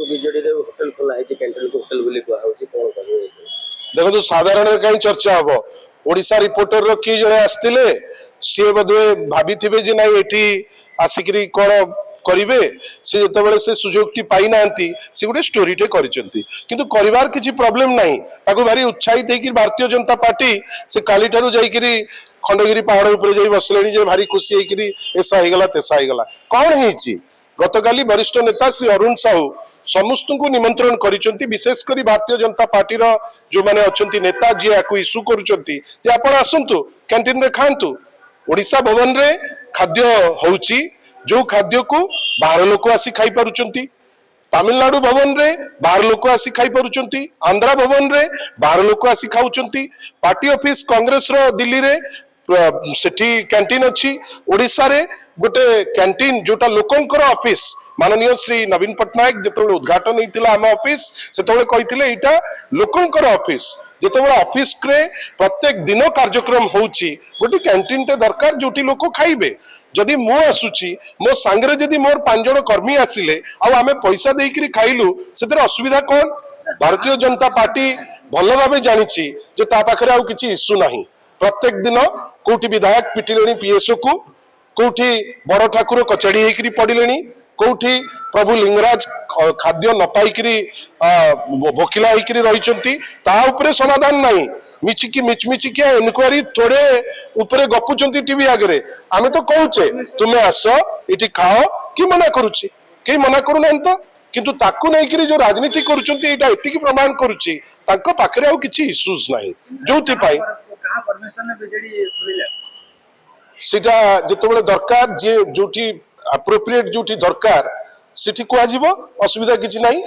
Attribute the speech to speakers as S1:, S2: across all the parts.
S1: BJD रे hotel खोला है कैंटीन को होटल बोली कुआ होची कोन कहबो
S2: देखो तो साधारण कहीं चर्चा हम ओडिशा रिपोर्टर रो की जने आस्तिले सी बधे भाभी थे जे नाई एठी आसिकरी कोन करिवे से जतबेले से सुजोग टी पाई नांती से गोटे स्टोरी टे करिसेंती किंतु करिवार किछि प्रॉब्लम नाही ताको भारी उत्साहित देकी भारतीय जनता पार्टी से काली ठारू जाईकरी खंडगिरी पहाड़ ऊपर जाई बसलेनी जे भारी खुशी हेकरी ऐसा हेगला तेसा हेगला कोन हेची गतकाली वरिष्ठ नेता श्री अरुण साहू समस्त को निमंत्रण करिसेंती विशेष करी भारतीय जनता पार्टी रो जो माने अछंती नेता जे आकु इशू करूचंती जे आपण आसंतु कैंटीन रे खांतु ओडिशा भवन रे खाद्य होउची जो खाद्य को बाहर लोक आसी खाई पारुचंती तमिलनाडु भवन रे बाहर लोक आसी खाई पारुचंती आंध्रा भवन रे बाहर लोक आसी खाउचंती पार्टी ऑफिस कांग्रेस रो दिल्ली रे सेठी कैंटीन अच्छी ओडिशा रे गोटे कैंटीन जोटा लोकंकर ऑफिस माननीय श्री नवीन पट्टनायक जेतबेले उद्घाटन होइतिला हम ऑफिस सेतबेले कहितिले एटा लोकंकर ऑफिस जेतबेले ऑफिस रे प्रत्येक दिन कार्यक्रम होउची गोटे कैंटीन टे दरकार जोटी लोक खाइबे जदि मो आसुची मो सांगरे जदि मोर 5 जण कर्मी आसिले आ आमे पैसा देइकरी खाइलु सेतरे असुविधा कोन भारतीय जनता पार्टी भलो भाबे जानिची जे ता पाखरे आ किछि इशू नाही प्रत्येक दिन कोठी विधायक पिटिलेनी पीएसओ को कोठी बड़ ठाकुर कचड़ी हेकरी पड़िलेनी कोठी प्रभु लिंगराज खाद्य न पाइकरी भोकिला हेकरी रहिचंती ता ऊपर समाधान नाही मिचिकी मिचमिचिकी इनक्वारी थोड़े ऊपर गपुचंती टीवी आगे आमे तो कहूचे तुम्हें आस इटी खाओ कि मना करूची के मना करू ना तो किंतु ताकू नहीं करी जो राजनीति करूचंती एटा एतिकी प्रमाण करूची ताको पाखरे आ किछि इश्यूज नाही जोति पाई
S1: कहां परमिशन ने बीजेडी खोलिला
S2: सीटा जेतबेले दरकार जे जोटी अप्रोप्रिएट जोटी दरकार सिटी को आजिबो असुविधा किछि नाही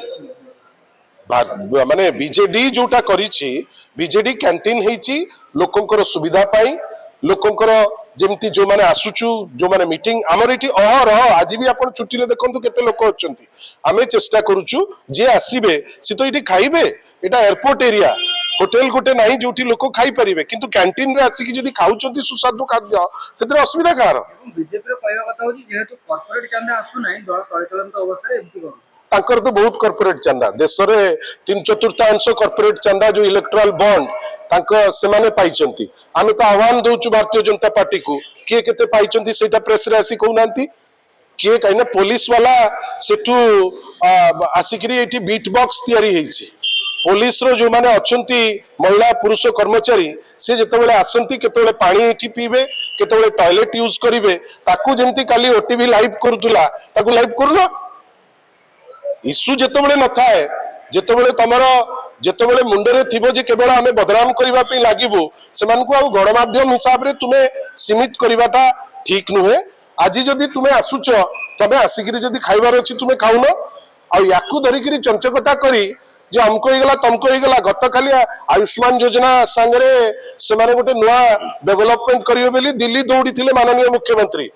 S2: माने बीजेडी जोटा करिछि बीजेडी कैंटीन हेची लोकंकर सुविधा पाई लोकंकर जेमती जो माने आसुचु जो माने मीटिंग हमर एठी अहर आज भी आपण छुट्टी ले देखंतु केते लोक अछंती आमे चेष्टा करूचु जे आसीबे से तो एठी खाइबे एटा एयरपोर्ट एरिया होटल गोटे नाही जोठी लोक खाई परिबे किंतु कैंटीन रे आसी कि जदी खाउचंती सुस्वादु खाद्य सेतरे असुविधा कार
S1: बीजेपी रे कहवा कथा होची जेहेतु कॉर्पोरेट चंदा आसु नाही दल तळे चलंत अवस्था रे एमती करू
S2: ताकर तो बहुत कॉर्पोरेट चंदा देश रे 3/4 कॉर्पोरेट चंदा जो इलेक्ट्रल बॉन्ड तांको से माने पाइचंती आमे तो आह्वान दोचु भारतीय जनता पार्टी को किए केते पाइचंती सेटा प्रेस रे आसी कहउनांती किए काइना पुलिस वाला सेटू आसिकरी एठी बीट बॉक्स तयारी हेची पुलिस रो जो माने अछंती महिला पुरुष कर्मचारी से जेतेबेले आसंती केतेबेले पानी एठी पीबे केतेबेले टॉयलेट यूज करिवे ताकू जेंती काली ओटीवी लाइव करतुला ताकू लाइव करलो इश्यू जेतेबेले न थाए जेतेबेले तमरो जेतेबेले मुंडरे थिबो जे केवल आमे बदनाम करिवा पे लागिबो सेमानकु आ गणमाध्यम हिसाब रे तुमे सीमित करिवाटा ठीक नुहे आज जदी तुमे आसुचो तबे आसिकरी जदी खाइबार अछि तुमे खाउनो आ याकू धरिकरी चंचकता करी जे हमको हेगला तुमको हेगला गत खाली आयुष्मान योजना संगरे से माने गोटे नुआ डेवलपमेंट करियो बेली दिल्ली दौड़ी थिले माननीय मुख्यमंत्री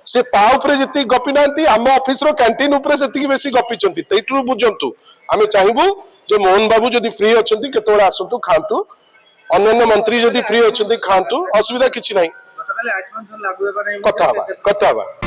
S2: से ता ऊपर जति गपी नांती आम ऑफिस रो कैंटीन ऊपर सेति बेसी गपी चंती तैठू बुझंतु आमे चाहिबु जे मोहन बाबू जदी फ्री अछंती केतोळे आसंतु खांतु अन्य मंत्री जदी फ्री अछंती खांतु असुविधा किछि नाही
S1: गतकाले आयुष्मान लागू हेबा नाही
S2: कथा बा